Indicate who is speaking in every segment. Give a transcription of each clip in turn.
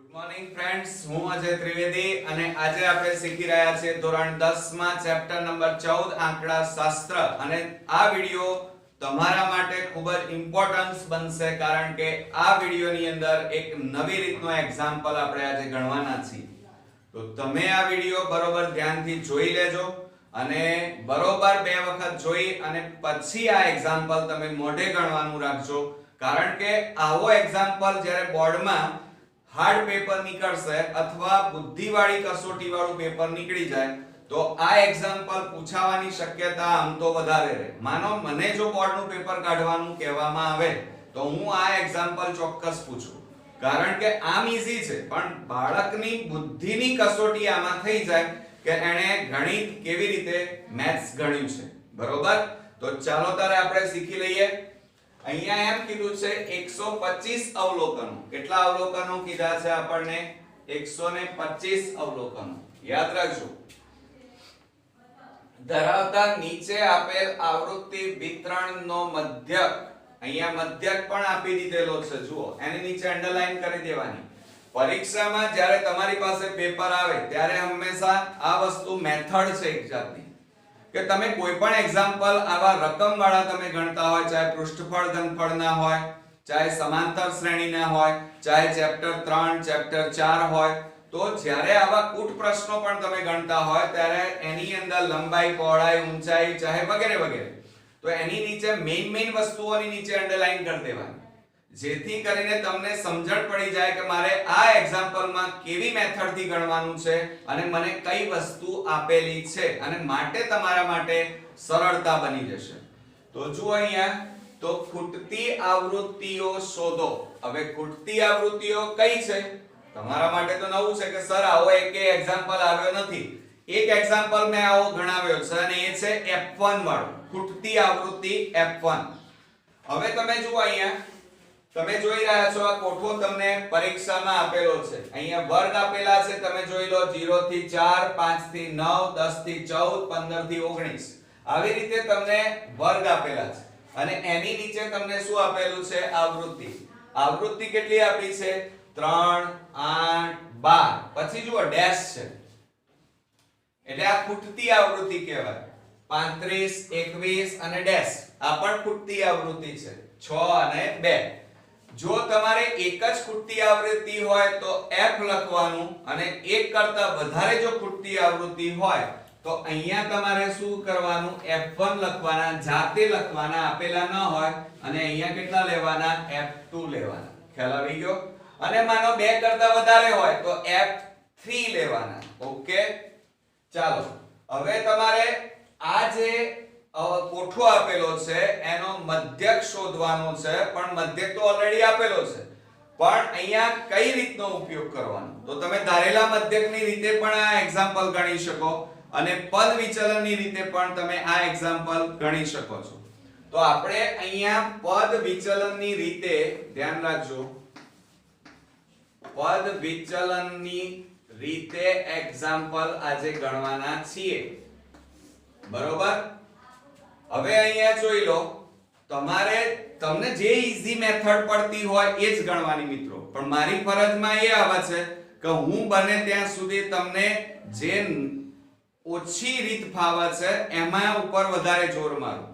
Speaker 1: Good morning friends, હું અજય ત્રિવેદી અને આજે આપણે શીખી રહ્યા છીએ ધોરણ 10 માં ચેપ્ટર નંબર 14 આંકડા શાસ્ત્ર. અને આ વિડિયો તમારા માટે ખૂબ જ ઇમ્પોર્ટન્સ બનશે કારણ કે આ વિડિયોની અંદર એક નવી રીતનો એક્ઝામ્પલ આપણે આજે ગણવાના છીએ. તો તમે આ વિડિયો બરોબર ધ્યાનથી જોઈ લેજો અને બરોબર બે વખત જોઈ અને પછી આ એક્ઝામ્પલ તમે મોઢે ગણવાનું રાખજો કારણ કે આવો એક્ઝામ્પલ જ્યારે બોર્ડમાં હાર્ડ પેપર નીકળશે અથવા બુદ્ધિવાળી કસોટીવાળું પેપર નીકળી જાય તો આ એક્ઝામ્પલ પૂછાવાની શક્યતા આમ તો વધારે રહે. માનો મને જો બોર્ડનું પેપર કાઢવાનું કહેવામાં આવે તો હું આ એક્ઝામ્પલ ચોક્કસ પૂછું કારણ કે આમ ઈઝી છે પણ બાળકની બુદ્ધિની કસોટી આમાં થઈ જાય કે એણે ગણિત કેવી રીતે મેથ્સ ગણ્યું છે. બરોબર, તો ચાલો તારે આપણે શીખી લઈએ. અહીંયા એમ કીધું છે 125 અવલોકનો. કેટલા અવલોકનો કીધા છે આપણને? 125 અવલોકનો. યાદ રાખજો. ધરાવતા નીચે આપેલ આવૃત્તિ વિતરણનો મધ્યક. અહીંયા મધ્યક પણ આપી દીધેલો છે, જુઓ. એની નીચે અંડરલાઈન કરી દેવાની. પરીક્ષામાં જ્યારે તમારી પાસે પેપર આવે ત્યારે હંમેશા આ વસ્તુ મેથડ છે એક જાતની કે તમે કોઈ પણ એક્ઝામ્પલ આવા રકમ વાળા તમે ગણતા હોય, ચાહે પૃષ્ઠફળ ઘનફળના હોય, ચાહે સમાંતર શ્રેણીના હોય, ચાહે ચેપ્ટર 3 ચેપ્ટર 4 હોય, તો જ્યારે આવા કૂટ પ્રશ્નો પણ તમે ગણતા હોય ત્યારે એની અંદર લંબાઈ, પહોળાઈ, ઊંચાઈ ચાહે વગેરે વગેરે, તો એની નીચે મેઇન વસ્તુઓની નીચે અંડરલાઈન કરી દેવાની જેથી કરીને તમને સમજણ પડી જાય કે મારે આ એક્ઝામ્પલમાં કેવી મેથડથી ગણવાનું છે અને મને કઈ વસ્તુ આપેલી છે અને માટે તમારા માટે સરળતા બની જશે. તો જુઓ અહીંયા, તો ખૂટતી આવૃત્તિઓ શોધો. હવે ખૂટતી આવૃત્તિઓ કઈ છે? તમારા માટે તો નવું છે કે સર આવો એકે એક્ઝામ્પલ આવ્યો નથી. એક એક્ઝામ્પલ મેં આવો ગણાવ્યો છે અને એ છે F1 વાળું, ખૂટતી આવૃત્તિ F1. હવે તમે જુઓ અહીંયા, તમે જોઈ રહ્યા છો આ કોઠો તમને પરીક્ષામાં આપેલો છે. અહીંયા વર્ગ આપેલા છે, તમે જોઈ લો 0 થી 4, 5 થી 9, 10 થી 14, 15 થી 19. આવી રીતે તમને વર્ગ આપેલા છે અને એની નીચે તમને શું આપેલું છે? આવૃત્તિ. આવૃત્તિ કેટલી આપી છે? 3, 8, 12. પછી જુઓ ડેશ છે એટલે આ ખૂટતી આવૃત્તિ કહેવાય. 35, 21 અને ડેશ આ પણ ખૂટતી આવૃત્તિ છે. 6 અને 2. જો તમારે એક જ ખૂટતી આવૃત્તિ હોય તો F લખવાનું અને એક કરતા વધારે જો ખૂટતી આવૃત્તિ હોય તો અહીંયા તમારે શું કરવાનું? F1 લખવાના, જાતે લખવાના, આપેલા ન હોય, અને અહીંયા કેટલા લેવાના? F2 લેવાના. ખ્યાલ આવી ગયો? અને માનો બે કરતા વધારે હોય તો F3 લેવાના. ઓકે, ચાલો. હવે તમારે આ જે કોઠો આપેલો છે એનો મધ્યક શોધવાનો છે, પણ મધ્યક તો ઓલરેડી આપેલો છે, પણ અહીંયા કઈ રીતનો ઉપયોગ કરવાનો? તો તમે ધારેલા મધ્યકની રીતે પણ આ એક્ઝામ્પલ ગણી શકો અને પદ વિચલનની રીતે પણ તમે આ એક્ઝામ્પલ ગણી શકો છો. તો આપણે અહીંયા પદ વિચલનની રીતે ધ્યાન રાખજો, પદ વિચલનની રીતે એક્ઝામ્પલ આજે ગણવાના છીએ. બરોબર, હવે અહીંયા જોઈ લો, તમને જે ઈઝી મેથડ પડતી હોય એ જ ગણવાની મિત્રો, પણ મારી ફરજમાં એ આવે છે કે હું બને ત્યાં સુધી તમને જે ઓછી રીત ફાવે છે એમાં ઉપર વધારે જોર મારું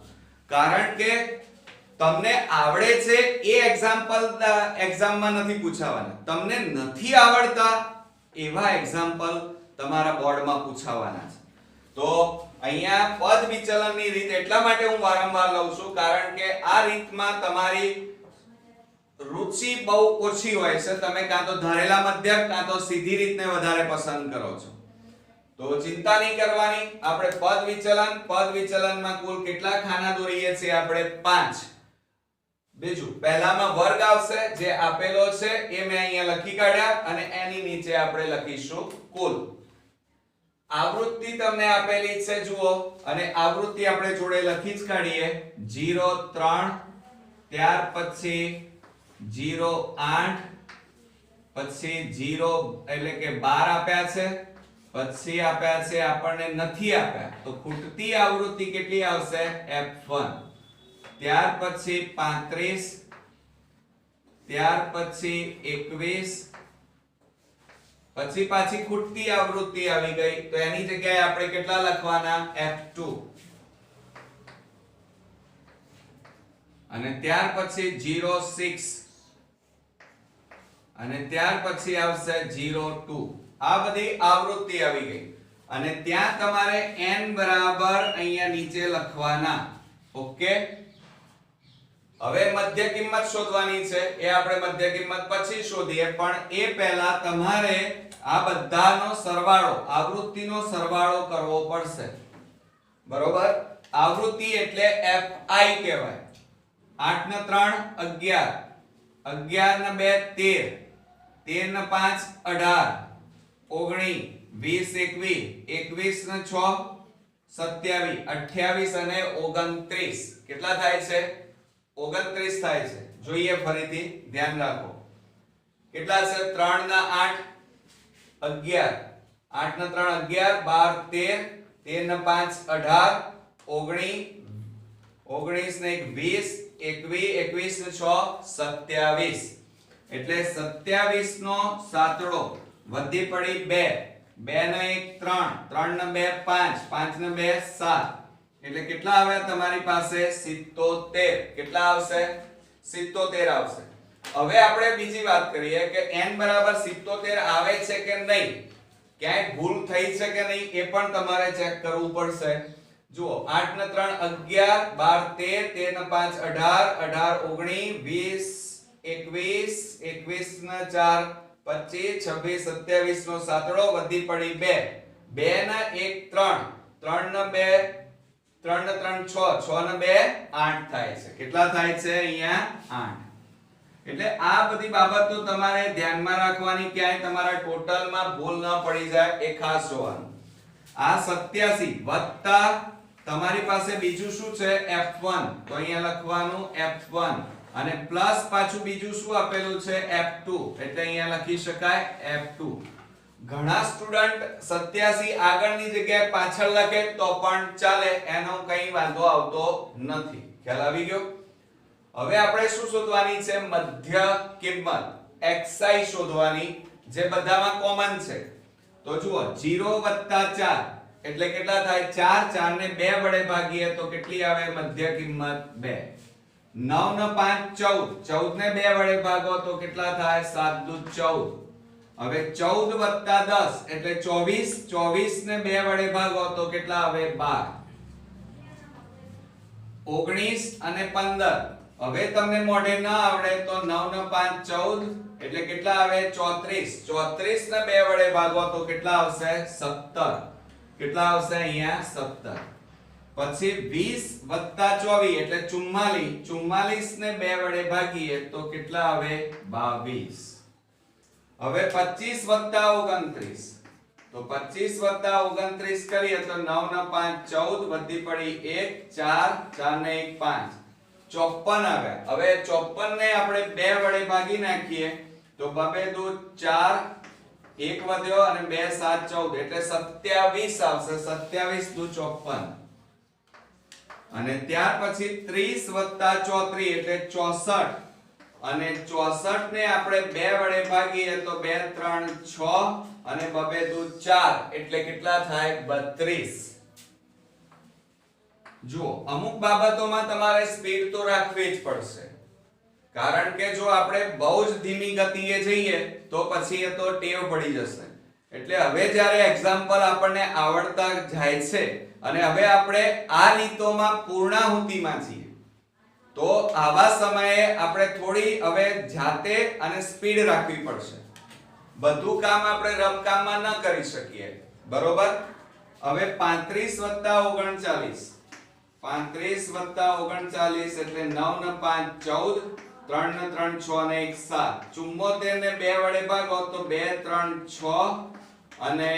Speaker 1: કારણ કે તમને આવડે છે એ એક્ઝામમાં નથી પૂછાવાના, તમને નથી આવડતા એવા એક્ઝામ્પલ તમારા બોર્ડમાં પૂછાવાના છે. તો અહીંયા પદ વિચલનની રીત એટલા માટે હું વારંવાર લઉં છું કારણ કે આ રીતમાં તમારી રુચિ બહુ ઓછી હોય છે. તમે કાં તો ધારેલા મધ્યક કાં તો સીધી રીતને વધારે પસંદ કરો છો. તો ચિંતા નહીં કરવાની. આપણે પદ વિચલનમાં કુલ કેટલા ખાના દોરીએ છીએ? આપણે 5. બીજું પહેલામાં વર્ગ આવશે જે આપેલો છે એ મેં અહીંયા લખી કાઢ્યા અને એની નીચે આપણે લખીશું કુલ. આવૃત્તિ તમને આપેલી છે, જુઓ, અને આવૃત્તિ આપણે જોડે લખી જ કાઢીએ. 0, 3, ત્યાર પછી 0, 8, પછી 0 એટલે કે 12 આપ્યા છે, પછી આપ્યા છે આપણને નથી આપ્યા, તો ખૂટતી આવૃત્તિ કેટલી આવશે? F1. ત્યાર પછી 35, ત્યાર પછી 21, પછી પાછી ખૂટતી આવૃત્તિ આવી ગઈ તો એની જગ્યાએ આપણે કેટલા લખવાના f2 અને ત્યાર પછી 06 અને ત્યાર પછી આવશે 02 આ બધી આવૃત્તિ આવી ગઈ અને ત્યાં તમારે n બરાબર અહીંયા નીચે લખવાના ઓકે હવે મધ્ય કિંમત શોધવાની છે એ આપણે મધ્ય કિંમત પછી શોધીએ પણ એ પહેલા તમારે આ બધાનો સરવાળો આવૃત્તિનો સરવાળો કરવો પડશે બરોબર આવૃત્તિ એટલે fi કહેવાય 8 ને 3 11 11 ને 2 13 13 ને 5 18 19 20 21 21 ને 6 27 28 અને 29 કેટલા થાય છે 29 થાય છે જોઈએ ફરીથી ધ્યાન રાખો કેટલા છે 3 ના 8 11 8 ના 3 11 12 13 13 ને 5 18 19 19 ને 20 21 ને 6 27 એટલે 27 નો સાતડો વધી પડી 2 2 ને 1 3 3 ને 2 5 5 ને 2 7 એટલે કેટલા આવ્યા તમારી પાસે 77 કેટલા આવશે 77 આવશે હવે આપણે બીજી વાત કરીએ કે n બરાબર 77 આવે છે કે નહીં ક્યાંય ભૂલ થઈ છે કે નહીં એ પણ તમારે ચેક કરવું પડશે જુઓ 8 ને 3 11 12 13 13 ને 5 18 18 19 20 21 21 ને 4 25 26 27 નો સાતડો વધી પડી 2 2 ને 1 3 3 ને 2 3 ને 3 6 6 ને 2 8 થાય છે કેટલા થાય છે અહીંયા 8 એટલે આ બધી બાબતો તમારે ધ્યાનમાં રાખવાની ક્યાંય તમારા ટોટલમાં ભૂલ ન પડી જાય એ ખાસ જોવાનું આ 87 વત્તા તમારી પાસે બીજું શું છે f1 તો અહીંયા લખવાનું f1 અને પ્લસ પાછું બીજું શું આપેલું છે f2 એટલે અહીંયા લખી શકાય f2 ઘણા સ્ટુડન્ટ 87 આગળની જગ્યાએ પાછળ લખે તો પણ ચાલે એનો કંઈ વાંધો આવતો નથી ખ્યાલ આવી ગયો હવે આપણે શું શોધવાની છે મધ્ય કિંમત xi શોધવાની જે બધામાં કોમન છે તો જુઓ 0 4 એટલે કેટલા થાય 4 4 ને 2 વડે ભાગીએ તો કેટલી આવે મધ્ય કિંમત 2 9 ને 5 14 14 ને 2 વડે ભાગો તો કેટલા થાય 7 દુ 14 હવે 14 10 એટલે 24 24 ને 2 વડે ભાગો તો કેટલા આવે 12 19 અને 15 હવે તમને મોઢે ન આવડે તો 9 ને 5 14 એટલે કેટલા આવે 34 34 ને 2 વડે ભાગો તો કેટલા આવશે 17 કેટલા આવશે અહીંયા 17 પછી 20 24 એટલે 44 44 ને 2 વડે ભાગીએ તો કેટલા આવે 22 હવે 25 29 તો 25 29 કરીએ તો 9 ને 5 14 વધી પડી 1 4 4 ને 1 5 54 આવ્યા હવે 54 ને આપણે 2 વડે ભાગી નાખીએ તો 2 દુ 4 1 વધ્યો અને 2 7 14 એટલે 27 આવશે 27 દુ 54 અને ત્યાર પછી 30 34 એટલે 64 અને 64 ને આપણે 2 વડે ભાગીએ તો 2 3 6 અને 2 દુ 4 એટલે કેટલા થાય 32 જુઓ અમુક બાબતોમાં તમારે સ્પીડ તો રાખવી જ પડશે કારણ કે જો આપણે બહુ જ ધીમી ગતિએ જઈએ તો પછી એ તો ટેવ પડી જશે એટલે હવે જ્યારે એક્ઝામ્પલ આપણને આવડતા જાય છે અને હવે આપણે આ રીતોમાં પૂર્ણાહુતિમાં છીએ તો આવા સમયે આપણે થોડી હવે જાતે અને સ્પીડ રાખવી પડશે બધું કામ આપણે રફ કામમાં ન કરી શકીએ બરોબર હવે 35 39 35 39 એટલે 9 ને 5 14 3 ને 3 6 ને 1 7 74 ને 2 વડે ભાગો તો 2 3 6 અને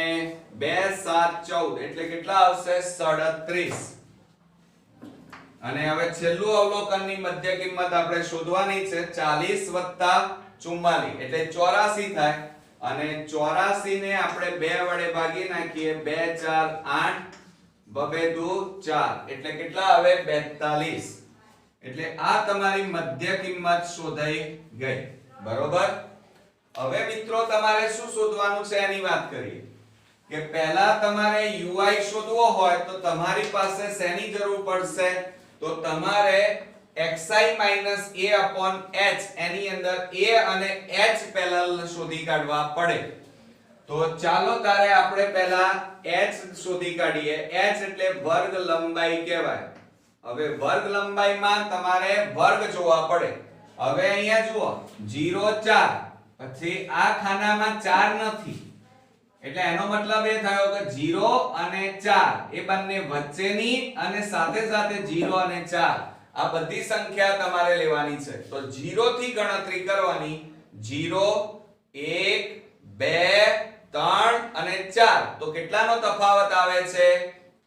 Speaker 1: 2 7 14 એટલે કેટલા આવશે 37 અને હવે છેલ્લું અવલોકનની મધ્ય કિંમત આપણે શોધવાની છે 40 44 એટલે 84 થાય અને 84 ને આપણે 2 વડે ભાગી નાખીએ 2 4 8 2 દુ 4 એટલે કેટલા આવે 42 એટલે આ તમારી મધ્ય કિંમત શોધાઈ ગઈ બરોબર હવે મિત્રો તમારે શું શોધવાનું છે એની વાત કરીએ કે પહેલા તમારે ui શોધવો હોય તો તમારી પાસે શેની જરૂર પડશે તો તમારે xi a h એની અંદર a અને h પહેલા શોધી કાઢવા પડે તો ચાલો તારે આપણે પહેલા h શોધી કાઢીએ h એટલે વર્ગ લંબાઈ કહેવાય હવે વર્ગ લંબાઈમાં તમારે વર્ગ જોવા પડે હવે અહીંયા જુઓ 0 4 પછી આ ખાનામાં 4 નથી એટલે એનો મતલબ એ થયો કે 0 અને 4 એ બંને વચ્ચેની અને સાથે સાથે 0 અને 4 આ બધી સંખ્યા તમારે લેવાની છે તો 0 થી ગણતરી કરવાની 0 1 2 3 અને 4 તો કેટલાનો તફાવત આવે છે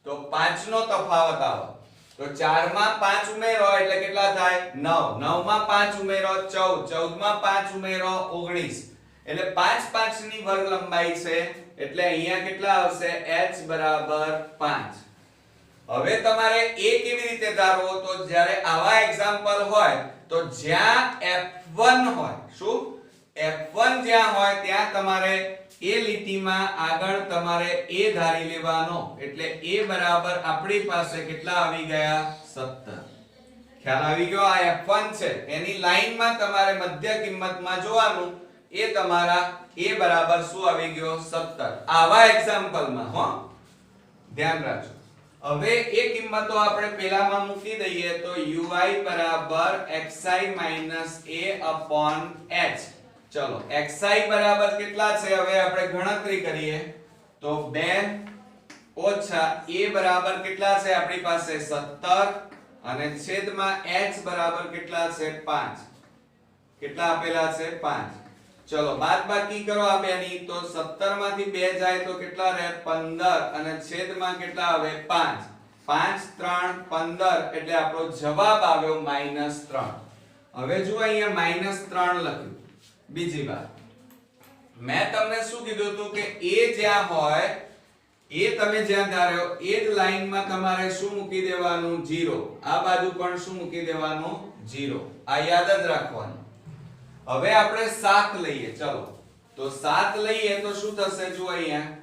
Speaker 1: તો 5 નો તફાવત આવે તો 4 માં 5 ઉમેરો એટલે કેટલા થાય 9 9 માં 5 ઉમેરો 14 14 માં 5 ઉમેરો 19 એટલે 5 5 ની વર્ગ લંબાઈ છે એટલે અહીંયા કેટલા આવશે h બરાબર 5 હવે તમારે a કેવી રીતે ધારવો તો જ્યારે આવા એક્ઝામ્પલ હોય તો જ્યાં f1 હોય શું f1 જ્યાં હોય ત્યાં તમારે એ લીટીમાં આગળ તમારે a ધારી લેવાનો એટલે a બરાબર આપણી પાસે કેટલા આવી ગયા 17 ખ્યાલ આવી ગયો આ f1 છે એની લાઈનમાં તમારે મધ્ય કિંમતમાં જોવાનું એ તમારા a બરાબર શું આવી ગયો 17 આવા એક્ઝામ્પલમાં હો ધ્યાન રાખજો હવે એ કિંમતો આપણે પેલામાં મૂકી દઈએ તો ui બરાબર xi a h ચલો xi બરાબર કેટલા છે હવે આપણે ગણતરી કરીએ તો 2 ઓછા a બરાબર કેટલા છે આપણી પાસે 17 અને છેદમાં h બરાબર કેટલા છે 5 કેટલા આપેલા છે 5 ચલો બાદબાકી કરો આ બેની તો 17 માંથી 2 જાય તો કેટલા રહે 15 અને છેદમાં કેટલા આવે 5 5 3 15 એટલે આપણો જવાબ આવ્યો -3 હવે જો અહીંયા -3 લખ્યું બીજી વાત મેં તમને શું કીધું હતું કે a જ્યાં હોય એ તમે જ્યાં ધાર્યો એ જ લાઈનમાં તમારે શું મૂકી દેવાનું 0 આ બાજુ પણ શું મૂકી દેવાનું 0 આ યાદ જ રાખવાનું હવે આપણે 7 લઈએ ચલો તો 7 લઈએ તો શું થશે જો અહીંયા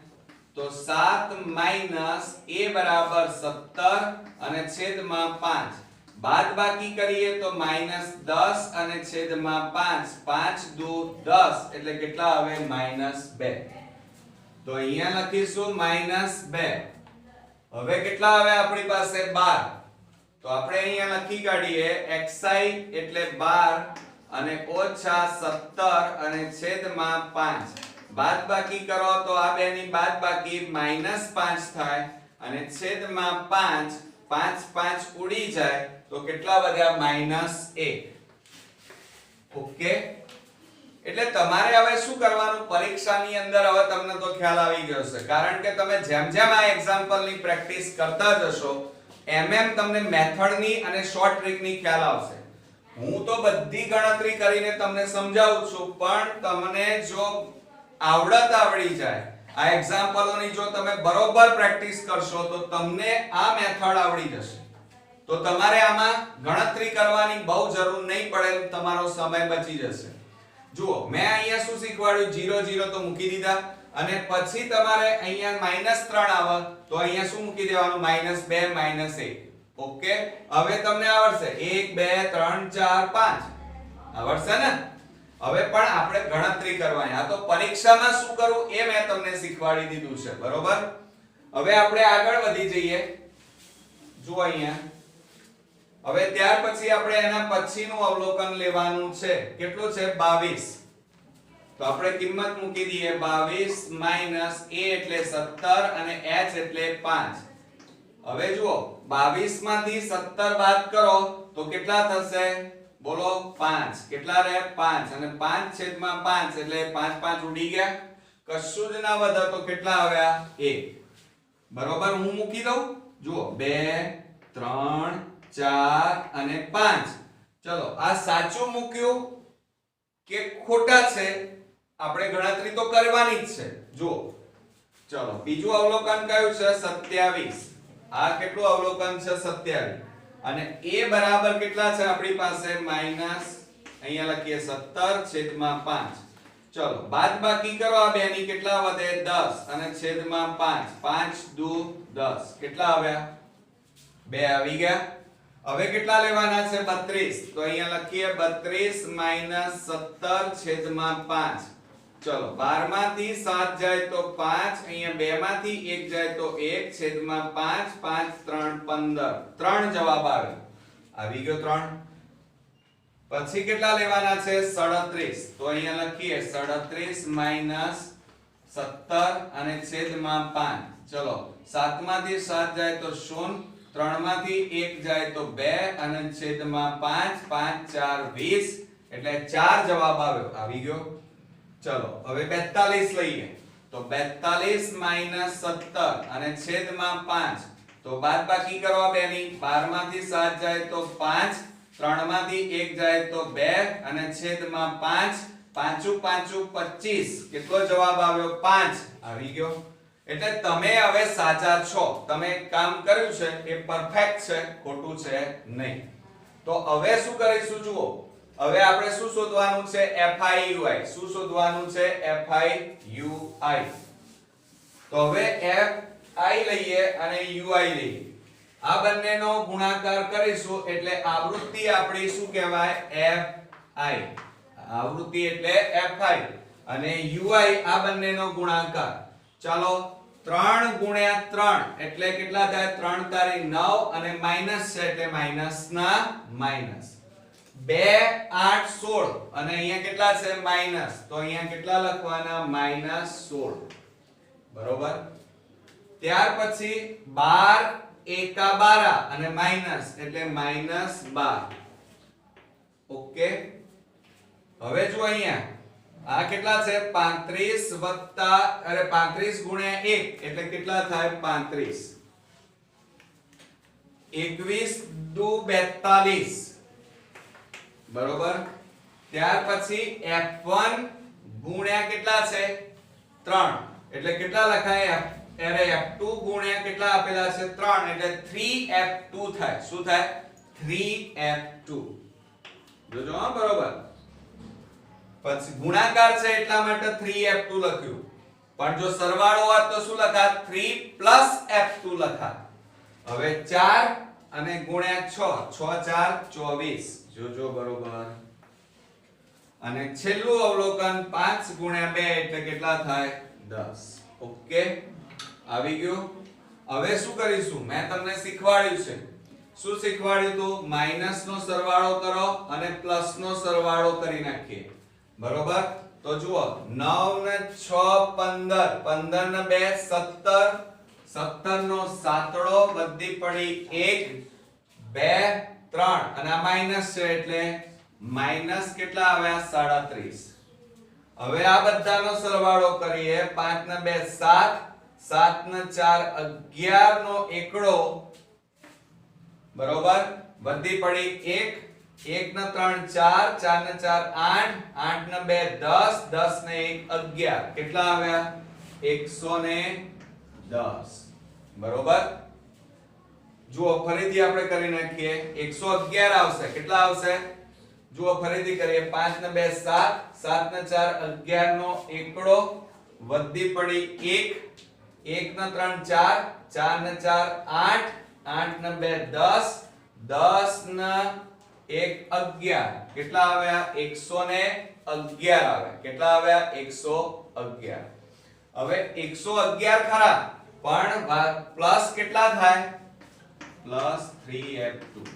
Speaker 1: તો 7 માઈનસ a બરાબર 17 અને છેદમાં 5 બાદબાકી કરીએ તો -10 અને છેદમાં 5 5 દુ 10 એટલે કેટલા આવે -2 તો અહીંયા લખીશું -2 હવે કેટલા આવે આપણી પાસે 12 તો આપણે અહીંયા લખી કાઢીએ xi એટલે 12 અને ઓછા 17 અને છેદમાં 5 બાદબાકી કરો તો આ બેની બાદબાકી -5 થાય અને છેદમાં 5 5 5 ઉડી જાય તો કેટલા વધ્યા -1 ઓકે એટલે તમારે હવે શું કરવાનું પરીક્ષાની અંદર હવે તમને તો ખ્યાલ આવી ગયો છે કારણ કે તમે જેમ જેમ આ એક્ઝામ્પલ ની પ્રેક્ટિસ કરતા જશો એમ તમને મેથડની અને શોર્ટ ટ્રીકની ખ્યાલ આવશે હું તો બધી ગણતરી કરીને તમને સમજાવું છું પણ તમને જો આવડત આવડી જાય આ એક્ઝામ્પલોની જો તમે બરોબર પ્રેક્ટિસ કરશો તો તમને આ મેથડ આવડી જશે તો તમારે આમાં ગણતરી કરવાની બહુ જરૂર નહીં પડે તમારો સમય બચી જશે જુઓ મેં અહીંયા શું શીખવાડ્યું 0 0 તો મૂકી દીધા અને પછી તમારે અહીંયા -3 આવે તો અહીંયા શું મૂકી દેવાનું -2 -1 ઓકે હવે તમને આવડશે 1 2 3 4 5 આવડશે ને હવે પણ આપણે ગણતરી કરવાની આ તો પરીક્ષામાં શું કરવું એ મેં તમને શીખવાડી દીધું છે બરોબર હવે આપણે આગળ વધી જઈએ જુઓ અહીંયા હવે ત્યાર પછી આપણે એના પછીનું અવલોકન લેવાનું છે કેટલું છે 22 તો આપણે કિંમત મૂકી દઈએ 22 માઈનસ a એટલે 17 અને h એટલે 5 હવે જુઓ 22 માંથી 17 બાદ કરો તો કેટલા થશે બોલો 5 કેટલા રહે 5 અને 5 છેદમાં 5 એટલે 5 5 ઉડી ગયા કશું જ ના વધે તો કેટલા આવ્યા 1 બરોબર હું મૂકી દઉં જુઓ 2 3 4 અને 5 ચલો આ સાચું મૂક્યું કે ખોટા છે આપણે ગણતરી તો કરવાની જ છે જુઓ ચલો બીજું અવલોકન કયું છે 27 આ કેટલું અવલોકન છે 27 અને a બરાબર કેટલા છે આપણી પાસે માઈનસ અહીંયા લખીએ 17 છેદમાં 5 ચલો બાદબાકી કરો આ બેની કેટલા વધે 10 અને છેદમાં 5 5 દુ 10 કેટલા આવ્યા 2 આવી ગયા હવે કેટલા લેવાના છે 32 તો અહીંયા લખીએ 32 - 17 છેદમાં 5 ચલો 12 માંથી 7 જાય તો 5 અહીંયા 2 માંથી 1 જાય તો 1 છેદમાં 5 5 3 15 3 જવાબ આવે આવી ગયો 3 પછી કેટલા લેવાના છે 37 તો અહીંયા લખીએ 37 - 17 અને છેદમાં 5 ચલો 7 માંથી 7 જાય તો 0 3 માંથી 1 જાય તો 2 અને છેદમાં 5 5 4 20 એટલે 4 જવાબ આવ્યો આવી ગયો ચલો હવે 42 લઈએ તો 42 - 17 અને છેદમાં 5 તો બાદબાકી કરવા બેની 12 માંથી 7 જાય તો 5 3 માંથી 1 જાય તો 2 અને છેદમાં 5 5 5 25 કેટલો જવાબ આવ્યો 5 આવી ગયો એટલે તમે હવે સાચા છો તમે કામ કર્યું છે એ પરફેક્ટ છે ખોટું છે નહીં તો હવે શું કરીશું જુઓ હવે આપણે શું શોધવાનું છે FIUI શું શોધવાનું છે FIUI તો હવે FI લઈએ અને UI લઈએ આ બંનેનો ગુણાકાર કરીશું એટલે આવૃત્તિ આપણી શું કહેવાય FI આવૃત્તિ એટલે FI અને UI આ બંનેનો ગુણાકાર ચાલો 3 ગુણ્યા 3 એટલે કેટલા થાય 3 તારી 9 અને માઈનસ છે એટલે માઈનસ ના માઈનસ 2 8 16 અને અહીંયા કેટલા છે માઈનસ તો અહીંયા કેટલા લખવાના -16 બરોબર ત્યાર પછી 12 એકા 12 અને માઈનસ એટલે -12 ઓકે હવે જો અહીંયા આ કેટલા છે 35 વત્તા 35 ગુણ્યા 1 એટલે કેટલા થાય 35 21 દુ 42 બરોબર ત્યાર પછી F1 ગુણ્યા કેટલા છે 3 એટલે કેટલા લખાય અરે F2 ગુણ્યા કેટલા આપેલા છે 3 એટલે 3F2 થાય શું થાય 3F2 જોજો હા બરોબર પછી ગુણાકાર છે એટલા માટે 3F2 લખ્યું પણ જો સરવાળો હોત તો શું લખાત 3 F2 લખાત હવે 4 અને ગુણ્યા 6 6 4 24 જોજો બરોબર અને છેલ્લું અવલોકન 5 ગુણ્યા 2 એટલે કેટલા થાય 10 ઓકે આવી ગયું હવે શું કરીશું મેં તમને શીખવાડ્યું છે શું શીખવાડ્યું તો માઈનસ નો સરવાળો કરો અને પ્લસ નો સરવાળો કરી નાખીએ બરોબર તો જુઓ 9 ને 6 15 15 ને 2 17 17 નો સાતડો બધી પડી 1 2 3 અને આ માઈનસ છે એટલે માઈનસ કેટલા આવ્યા 37 હવે આ બધાનો સરવાળો કરીએ 5 ને 2 7 7 ને 4 11 નો એકડો બરોબર બધી પડી 1 1 ને 3 4 4 ને 4 8 8 ને 2 10 10 ને 1 11 કેટલા આવ્યા 110 બરોબર જુઓ ફરીથી આપણે કરી નાખીએ 111 આવશે કેટલા આવશે જુઓ ફરીથી કરીએ 5 ને 2 7 7 ને 4 11 નો એકડો વધી પડી 1 1 ને 3 4 4 ને 4 8 8 ને 2 10 10 ને 1 11 કેટલા આવ્યા 111 આવ્યા કેટલા આવ્યા 111 હવે 111 ખરા પણ પ્લસ કેટલા થાય પ્લસ 3F2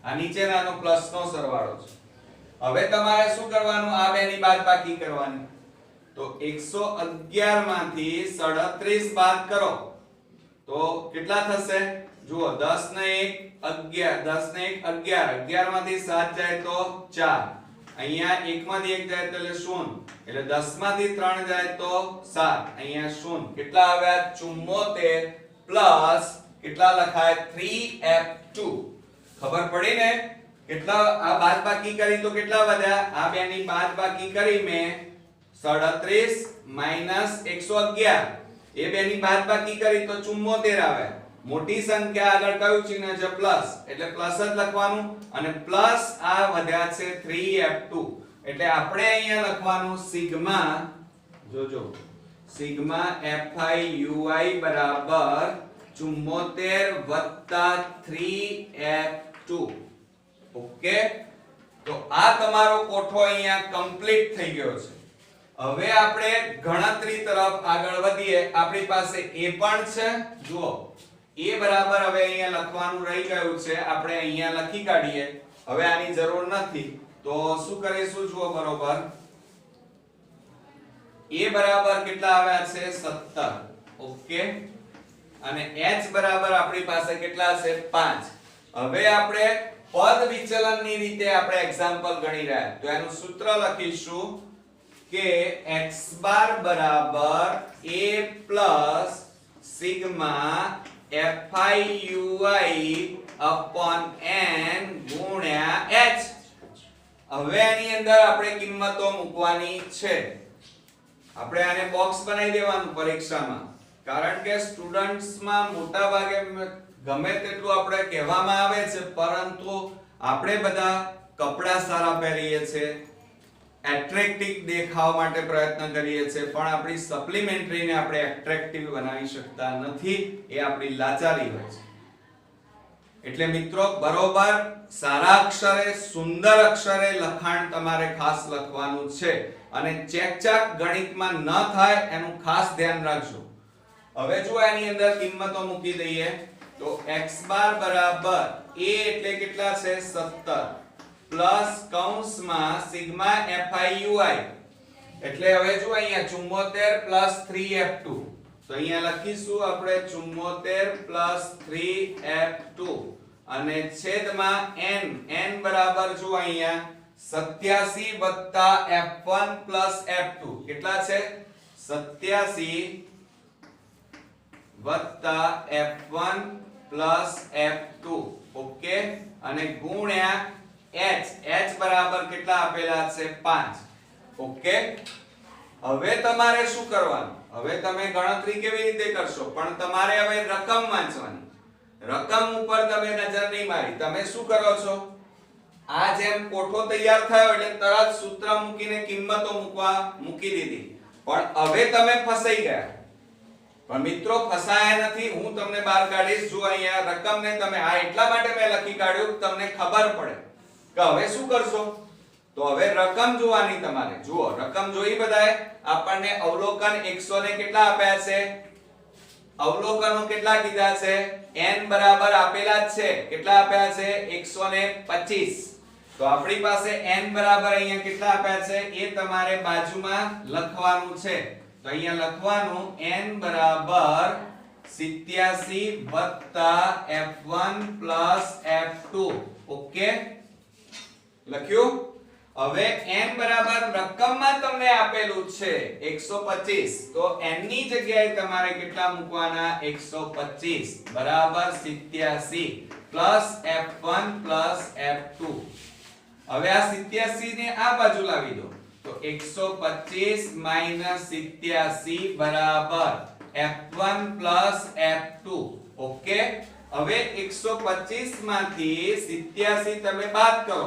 Speaker 1: આ નીચેનાનો પ્લસ નો સરવાળો છે હવે તમારે શું કરવાનું આ બેની બાદબાકી કરવાની તો 111 માંથી 37 બાદ કરો તો કેટલા થશે જુઓ 10 ને 1 11 10 ને 1 11 11 માંથી 7 જાય તો 4 અહીંયા 1 માંથી 1 જાય તો એટલે 0 એટલે 10 માંથી 3 જાય તો 7 અહીંયા 0 કેટલા આવ્યા 74 પ્લસ કેટલા લખાય 3F2 ખબર પડી ને કેટલા આ બાદબાકી કરી તો કેટલા વધ્યા આ બેની બાદબાકી કરી મે 37 માઈનસ 111 એ બેની બાદબાકી કરી તો 74 આવે મોટી સંખ્યા આગળ કયું ચિહ્ન છે પ્લસ એટલે પ્લસ જ લખવાનું અને પ્લસ આ વધ્યા છે 3F2 એટલે આપણે અહીંયા લખવાનું સિગ્મા જોજો સિગ્મા FIUI બરાબર 74 + 3F2 ઓકે તો આ તમારો કોઠો અહીંયા કમ્પ્લીટ થઈ ગયો છે હવે આપણે ગણતરી તરફ આગળ વધીએ આપણી પાસે a પણ છે જુઓ a બરાબર હવે અહીંયા લખવાનું રહી ગયું છે આપણે અહીંયા લખી કાઢીએ હવે આની જરૂર નથી તો શું કરીશું જુઓ બરોબર a બરાબર કેટલા આવ્યા છે 17 ઓકે અને h બરાબર આપણી પાસે કેટલા છે 5 હવે આપણે પદ વિચલનની રીતે આપણે એક્ઝામ્પલ ગણી રહ્યા તો એનું સૂત્ર લખીશું કે x બાર બરાબર a plus sigma FIUI upon n ગુણ્યા h હવે આની અંદર આપણે કિંમતો મૂકવાની છે આપણે આને બોક્સ બનાવી દેવાનું પરીક્ષામાં કારણ કે સ્ટુડન્ટ્સમાં મોટા ભાગે ગમે તેટલું આપણે કહેવામાં આવે છે પરંતુ આપણે બધા કપડા સારા પહેરીએ છીએ એટ્રેક્ટિવ દેખાવા માટે પ્રયત્ન કરીએ છીએ પણ આપણી સપ્લિમેન્ટરીને આપણે એટ્રેક્ટિવ બનાવી શકતા નથી એ આપણી લાચારી હોય છે એટલે મિત્રો બરોબર સારા અક્ષરે સુંદર અક્ષરે લખાણ તમારે ખાસ લખવાનું છે અને ચેકચાક ગણિતમાં ન થાય એનું ખાસ ધ્યાન રાખજો હવે જો આની અંદર કિંમતો મૂકી દઈએ તો x બાર બરાબર a એટલે કેટલા છે 17 પ્લસ કૌંસમાં સિગ્મા FIUI એટલે હવે જો અહીંયા 74 પ્લસ 3F2 તો અહીંયા લખીશું આપણે 74 પ્લસ 3F2 અને છેદમાં n બરાબર જો અહીંયા 87 વત્તા F1 પ્લસ F2 કેટલા છે 87 વત્તા F1 પ્લસ F2 ઓકે અને ગુણ્યા h બરાબર કેટલા આપેલા છે 5 ઓકે હવે તમારે શું કરવાનું હવે તમે ગણતરી કેવી રીતે કરશો પણ તમારે હવે રકમ વાંચવાની રકમ ઉપર તમે નજર નહીં મારી તમે શું કરો છો આ જેમ કોઠો તૈયાર થયો એટલે તરત સૂત્ર મૂકીને કિંમતો મૂકી દીધી પણ હવે તમે ફસાઈ ગયા પણ મિત્રો ફસાયા નથી હું તમને બહાર કાઢીશ જો અહીંયા રકમને તમે આ એટલા માટે મેં લખી કાઢ્યું તમને ખબર પડે કે હવે શું કરશો તો હવે રકમ જોવાની તમારે જુઓ રકમ જોઈ બધાએ આપણને અવલોકન 100 ને કેટલા આપ્યા છે અવલોકનો કેટલા કીધા છે n બરાબર આપેલા જ છે કેટલા આપ્યા છે 125 તો આપણી પાસે n બરાબર અહીંયા કેટલા આપ્યા છે એ તમારે બાજુમાં લખવાનું છે તો અહીંયા લખવાનું n બરાબર 87 વત્તા F1 પ્લસ F2 ઓકે લખ્યું હવે n બરાબર રકમમાં તમને આપેલું છે 125 તો n ની જગ્યાએ તમારે કેટલા મૂકવાના 125 બરાબર 87 પ્લસ F1 પ્લસ F2 હવે આ 87 ને આ બાજુ લાવી દો તો 125 માઈનસ 87 બરાબર F1 પ્લસ F2 ઓકે હવે 125 માંથી 87 તમે બાદ કરો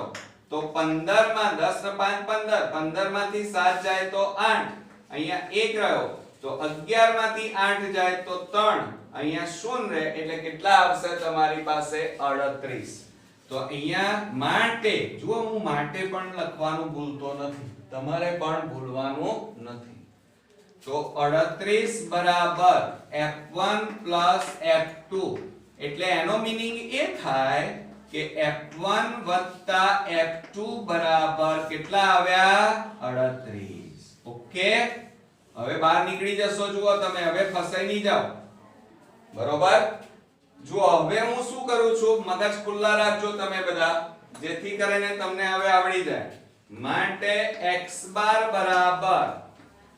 Speaker 1: તો 15 માં 10 ને 5 15 15 માંથી 7 જાય તો 8 અહીંયા 1 રહ્યો તો 11 માંથી 8 જાય તો 3 અહીંયા 0 રહે એટલે કેટલા આવશે તમારી પાસે 38 તો અહીંયા માટે જુઓ હું માટે પણ લખવાનું ભૂલતો નથી તમારે પણ ભૂલવાનું નથી તો 38 બરાબર F1 પ્લસ F2 એટલે એનો મીનિંગ એ થાય કે F1 વત્તા F2 બરાબર કેટલા આવ્યા 38 ઓકે હવે બહાર નીકળી જશો જુઓ તમે હવે ફસાઈ નહીં જાઓ બરોબર જુઓ હવે હું શું કરું છું મગજ ખુલ્લા રાખજો તમે બધા જેથી કરીને તમને હવે આવડી જાય માટે x બાર બરાબર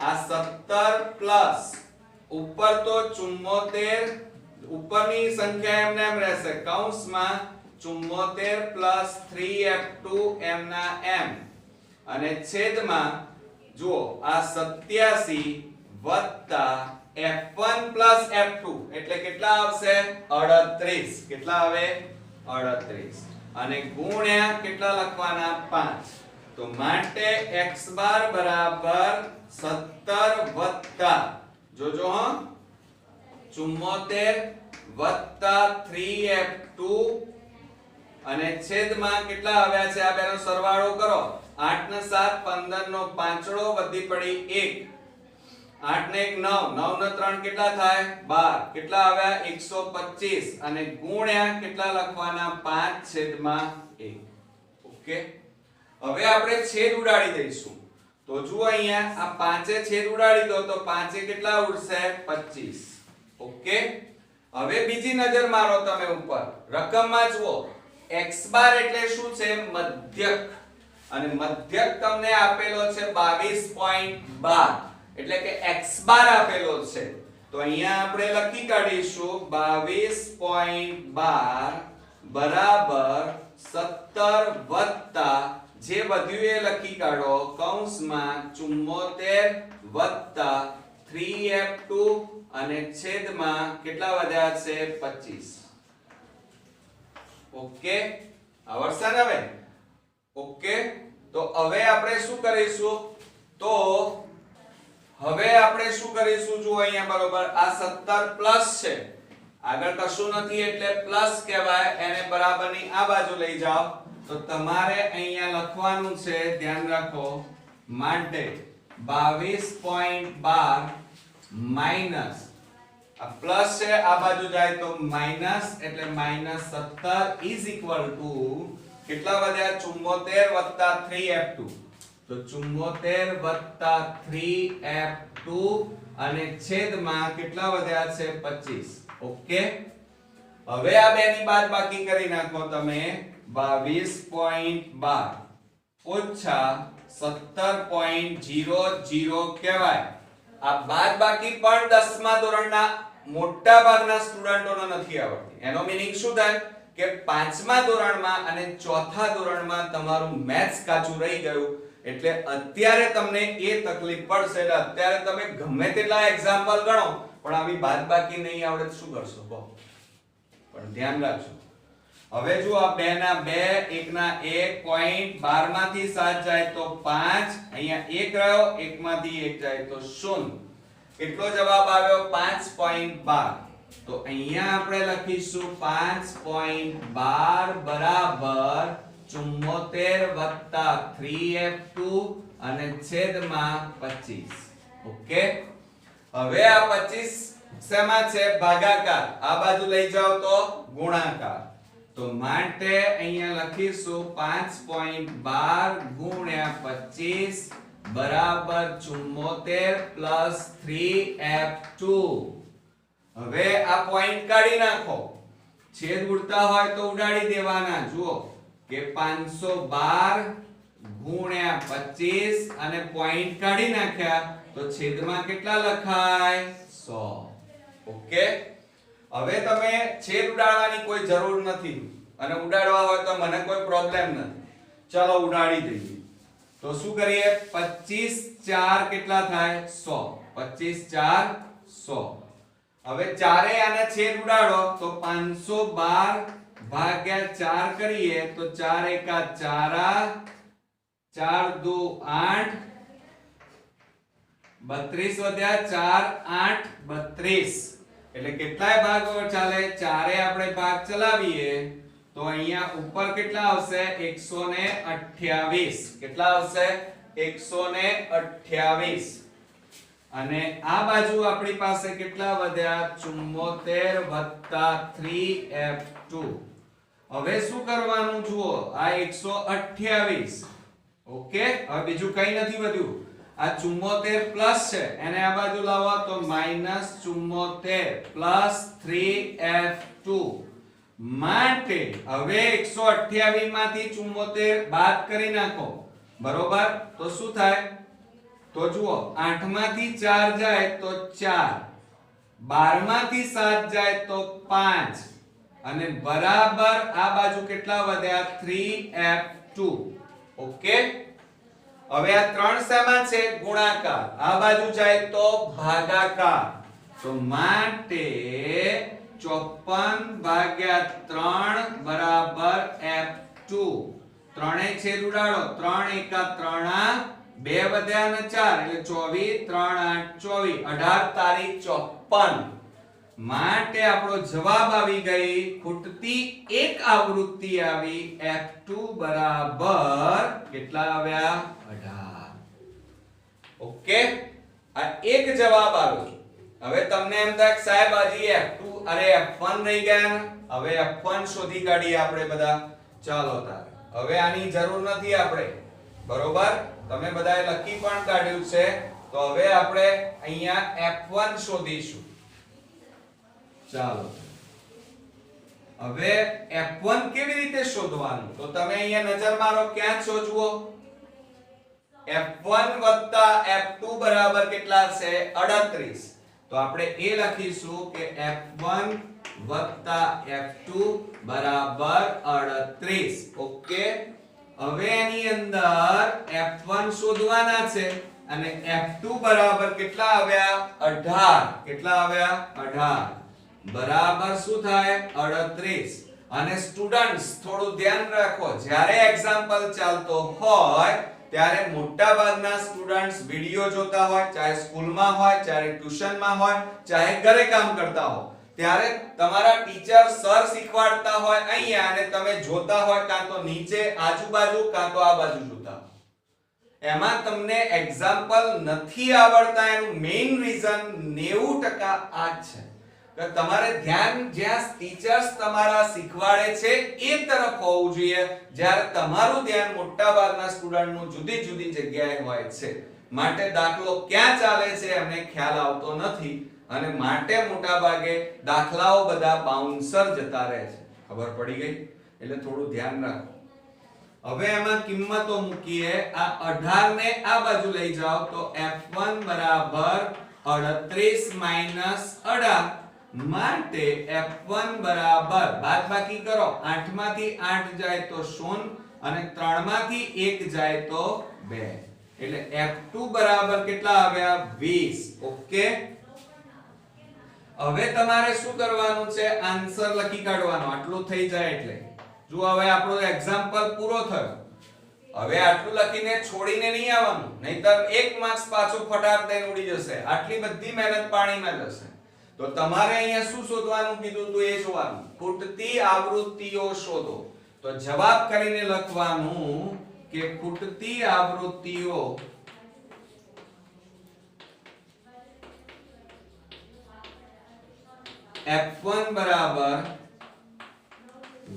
Speaker 1: આ 17 પ્લસ ઉપર તો 74 ઉપરની સંખ્યા એમને એમ રહેશે કૌંસમાં 74 પ્લસ 3F2 m ના m અને છેદમાં જુઓ આ 87 વત્તા F1 પ્લસ F2 એટલે કેટલા આવશે 38 કેટલા આવે 38 અને ગુણ્યા કેટલા લખવાના 5 તો માટે x બાર બરાબર 17 વત્તા જોજો હો 74 વત્તા 3f2 અને છેદમાં કેટલા આવ્યા છે? આ બેનો સરવાળો કરો. 8 ને 7 15 નો પાંચડો વધી પડી 1. 8 ને 1 9, 9 ને 3 કેટલા થાય? 12. કેટલા આવ્યા? 125 અને ગુણ્યા કેટલા લખવાના? 5/1. ઓકે. હવે આપણે છેદ ઉડાડી દઈશું. તો જુઓ અહીંયા આ 5 છેદ ઉડાડી દો તો 5 કેટલા ઉડશે? 25. ઓકે. હવે બીજી નજર મારો તમે ઉપર. રકમમાં જુઓ. x બાર એટલે શું છે? મધ્યક. અને મધ્યક તમને આપેલો છે 22.12. એટલે કે x બાર આપેલો છે. તો અહીંયા આપણે લખી કાઢીશું 22.12 બરાબર 17 વત્તા જે વધ્યું એ લખી કાઢો કૌંસમાં 74 વત્તા 3f2 અને છેદમાં કેટલા વધ્યા છે? 25. ઓકે. આવડશે ને હવે? ઓકે. તો હવે આપણે શું કરીશું? તો હવે આપણે શું કરીશું? જુઓ અહીંયા બરોબર આ 17 પ્લસ છે. આગળ કશું નથી એટલે પ્લસ કહેવાય. એને બરાબરની આ બાજુ લઈ જાઓ. તો તમારે અહીંયા લખવાનું છે, ધ્યાન રાખો, માટે 22.12 માઈનસ આ પ્લસ છે આ બાજુ જાય તો માઈનસ એટલે -17 ઇઝ ઇક્વલ ટુ કેટલા વધ્યા? 74 વત્તા 3f2. તો 74 વત્તા 3f2 અને છેદમાં કેટલા વધ્યા છે? 25. ઓકે. હવે આ બેની બાદબાકી કરી નાખો તમે. 22.12 ઓછા 17.00 કહેવાય. આ બાદબાકી પણ 10મા ધોરણના મોટા ભાગના સ્ટુડન્ટોને નથી આવડતી. એનો મીનિંગ શું થાય કે 5મા ધોરણમાં અને 4થા ધોરણમાં તમારું મેથ્સ કાચું રહી ગયું એટલે અત્યારે તમને એ તકલીફ પડશે. એટલે અત્યારે તમે ગમે તેટલા એક્ઝામ્પલ ગણો પણ આવી બાદબાકી નહીં આવડે તો શું કરશો કહો? પણ ધ્યાન રાખજો. હવે જો આ 2 ના 2 1 ના 1 પોઈન્ટ 12 માંથી 7 જાય તો 5. અહીંયા 1 રહ્યો, 1 માંથી 1 જાય તો 0. કેટલો જવાબ આવ્યો? 5.12. તો અહીંયા આપણે લખીશું 5.12 બરાબર 74 વત્તા 3f2 અને છેદમાં 25. ઓકે. હવે આ 25 શેમાં છે? ભાગાકાર. આ બાજુ લઈ જાઓ તો ગુણાકાર. તો માટે અહીંયા લખીશું 5.12 ગુણ્યા 25 બરાબર 74 પ્લસ 3f2. હવે આ પોઈન્ટ કાઢી નાખો. છેદ ઉડતા હોય તો ઉડાડી દેવાના. જુઓ કે 512 ગુણ્યા 25 અને પોઈન્ટ કાઢી નાખ્યા તો છેદમાં કેટલા લખાય? 100. ઓકે. હવે તમે છેદ ઉડાડવાની કોઈ જરૂર નથી અને ઉડાડવા હોય તો મને કોઈ પ્રોબ્લેમ નથી. ચલો ઉડાડી દઈએ. તો શું કરીએ? 25 4 કેટલા થાય? 100. 25 4 100. હવે ચારે આને છેદ ઉડાડો તો 512 ભાગ્યા 4 કરીએ તો 4 એકા 4 4 દુ 8 32 વધ્યા 4 8 32. એટલે કેટલાય ભાગો ચાલે? ચારે આપણે ભાગ ચલાવીએ તો અહીંયા ઉપર કેટલા આવશે? 128. કેટલા આવશે? 128. અને આ બાજુ આપણી પાસે કેટલા વધ્યા? 74 વત્તા 3f2. હવે શું કરવાનું જુઓ? આ 128. ઓકે. હવે બીજું કઈ નથી વધ્યું. આ 74 પ્લસ છે એને આ બાજુ લાવો તો -74 પ્લસ 3f2. માટે હવે 128 માંથી 74 બાદ કરી નાખો. બરોબર. તો શું થાય? તો જુઓ 8 માંથી 4 જાય તો 4, 12 માંથી 7 જાય તો 5 અને બરાબર આ બાજુ કેટલા વધ્યા? 3f2. ઓકે. હવે આ ત્રણ શેમાં છે? ગુણાકાર. આ બાજુ જાય તો ભાગાકાર. તો માટે 54 ભાગ્યા 3 બરાબર f2. ત્રણે છેદ ઉડાડો 3 એકા 3 2 વધ્યા ને 4 એટલે 24 3 8 24 18 તારીખ 54 માટે આપણો જવાબ આવી ગઈ ખૂટતી એક આવૃત્તિ આવી F2 બરાબર કેટલા આવ્યા 18 ઓકે આ એક જવાબ આવ્યો હવે તમને એમ થાય સાહેબ હજી F2 અરે F1 રહી ગયા ને હવે F1 શોધી કાઢીએ આપણે બધા ચાલો તારે હવે આની જરૂર નથી આપણે બરોબર તમે બધાએ લખી પણ કાઢ્યું છે તો હવે આપણે અહીંયા F1 શોધીશું ચાલો હવે F1 કેવી રીતે શોધવાનું તો તમે અહીંયા નજર મારો ક્યાં છો જુઓ F1 F2 બરાબર કેટલા છે 38 તો આપણે એ લખીશું કે F1 F2 બરાબર 38 ઓકે હવે એની અંદર F1 શોધવાના છે અને F2 બરાબર કેટલા આવ્યા 18 કેટલા આવ્યા 18 બરાબર શું થાય 38 અને સ્ટુડન્ટ્સ થોડું ધ્યાન રાખો જ્યારે એક્ઝામ્પલ ચાલતો હોય ત્યારે મોટા ભાગના સ્ટુડન્ટ્સ વિડિયો જોતા હોય ચાહે સ્કૂલમાં હોય ચાહે ટ્યુશનમાં હોય ચાહે ઘરે કામ કરતા હોય ત્યારે તમારા ટીચર સર શીખવાડતા હોય અહીંયા અને તમે જોતા હોય કાં તો નીચે આજુબાજુ કાં તો આ બાજુ જોતા એમાં તમને એક્ઝામ્પલ નથી આવડતા એનું મેઇન રીઝન 90% આ છે કે તમારે ધ્યાન જ્યાં ટીચર્સ તમારા શીખવાડે છે એ તરફ હોવું જોઈએ જ્યારે તમારું ધ્યાન મોટા ભાગના સ્ટુડન્ટનું જુદી જુદી જગ્યાએ હોય છે માટે દાખલો ક્યાં ચાલે છે એમને ખ્યાલ આવતો નથી અને માટે મોટા ભાગે દાખલાઓ બધા બાઉન્સર જતા રહે છે ખબર પડી ગઈ એટલે થોડું ધ્યાન રાખો હવે એમાં કિંમતો મૂકીએ આ 18 ને આ બાજુ લઈ જાઓ તો F1 બરાબર 38 માઈનસ 18 માટે F1 બરાબર બાદબાકી કરો 8 માંથી 8 જાય તો 0 અને 3 માંથી 1 જાય તો 2 એટલે F2 બરાબર કેટલા આવ્યા 20 ઓકે હવે તમારે શું કરવાનું છે આન્સર લખી કાઢવાનો આટલું થઈ જાય એટલે જો હવે આપણો એક્ઝામ્પલ પૂરો થયો હવે આટલું લખીને છોડીને નહીં આવવાનું નહીતર 1 માર્ક્સ પાછો ફટાક દઈને ઉડી જશે આટલી બધી મહેનત પાણીમાં જશે તો તમારે અહીંયા શું શોધવાનું કીધું તો એ જોવાનું ખૂટતી આવૃત્તિઓ શોધો તો જવાબ કરીને લખવાનું કે ખૂટતી આવૃત્તિઓ F1 બરાબર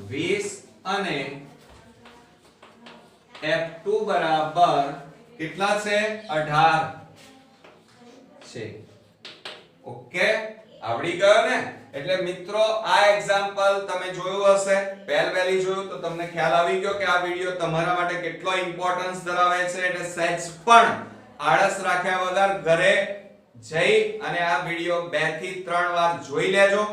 Speaker 1: 20 અને F2 બરાબર કેટલા છે 18 છે ઓકે આવડી ગયો ને એટલે મિત્રો આ એક્ઝામ્પલ તમે જોયું હશે પહેલી જોયું તો તમને ખ્યાલ આવી ગયો કે આ વિડિયો તમારા માટે કેટલો ઇમ્પોર્ટન્સ ધરાવે છે એટલે સહેજ પણ આળસ રાખ્યા વગર ઘરે જઈ અને આ વિડિયો 2 થી 3 વાર જોઈ લેજો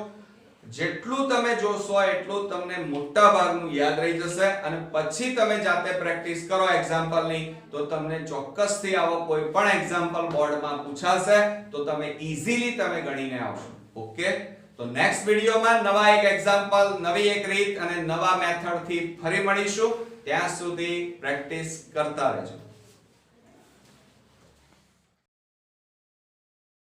Speaker 1: જેટલું તમે જોશો એટલું તમને મોટા ભાગનું યાદ રહી જશે અને પછી તમે જાતે પ્રેક્ટિસ કરો એક્ઝામ્પલની તો તમને ચોક્કસથી આવો કોઈ પણ એક્ઝામ્પલ બોર્ડમાં પૂછાશે તો તમે ઈઝીલી તમે ગણીને આવશો ઓકે તો નેક્સ્ટ વિડિયોમાં નવા એક એક્ઝામ્પલ નવી એક રીત અને નવા મેથડ થી ફરી મળીશું ત્યાં સુધી પ્રેક્ટિસ કરતા રહેજો